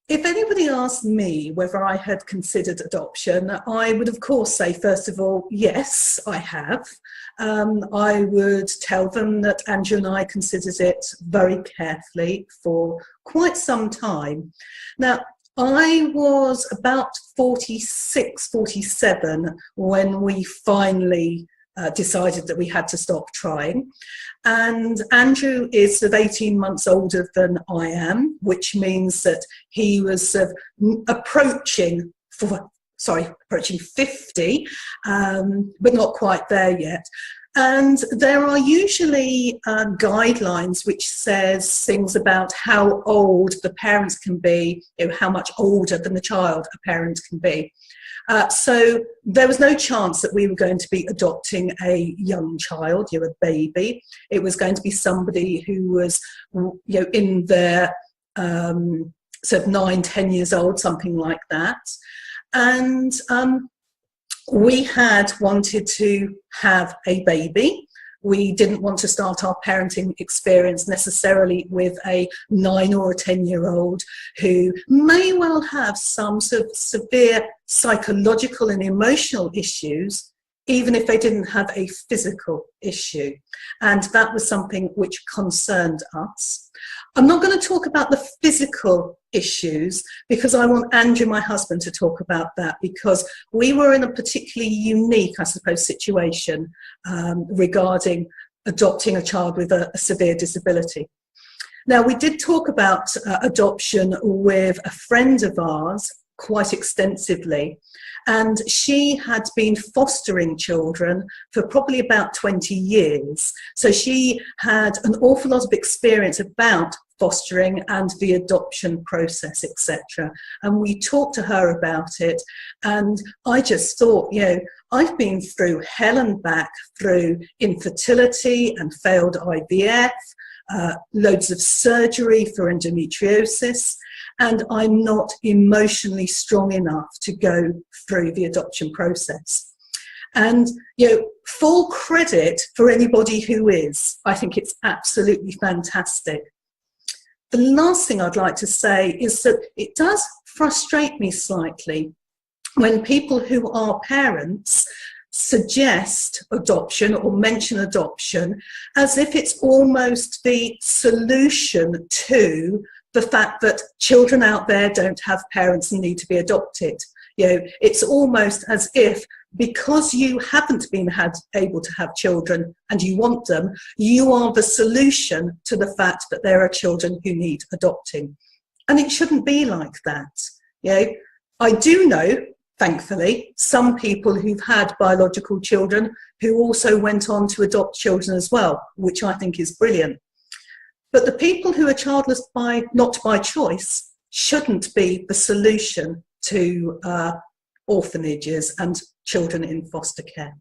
If anybody asked me whether I had considered adoption, I would of course say, first of all, yes, I have. I would tell them that Andrew and I considered it very carefully for quite some time. Now, I was about 46, 47 when we finally decided that we had to stop trying. And Andrew is sort of 18 months older than I am, which means that he was approaching 50, but not quite there yet. And there are usually guidelines which says things about how old the parents can be, how much older than the child a parent can be. So there was no chance that we were going to be adopting a young child, a baby. It was going to be somebody who was, in their sort of 9, 10 years old, something like that. And we had wanted to have a baby. We didn't want to start our parenting experience necessarily with a 9 or a 10-year-old who may well have some sort of severe psychological and emotional issues, even if they didn't have a physical issue. And that was something which concerned us. I'm not going to talk about the physical issues because I want Andrew, my husband, to talk about that, because we were in a particularly unique, I suppose, situation regarding adopting a child with a severe disability. Now, we did talk about adoption with a friend of ours quite extensively, and she had been fostering children for probably about 20 years. So she had an awful lot of experience about fostering and the adoption process, etc. And we talked to her about it, and I just thought, I've been through hell and back through infertility and failed IVF, loads of surgery for endometriosis, and I'm not emotionally strong enough to go through the adoption process. And, full credit for anybody who is. I think it's absolutely fantastic. The last thing I'd like to say is that it does frustrate me slightly when people who are parents suggest adoption or mention adoption as if it's almost the solution to the fact that children out there don't have parents and need to be adopted. It's almost as if because you haven't been able to have children and you want them, you are the solution to the fact that there are children who need adopting. And it shouldn't be like that. I do know, thankfully, some people who've had biological children who also went on to adopt children as well, which I think is brilliant. But the people who are childless not by choice shouldn't be the solution to orphanages and children in foster care.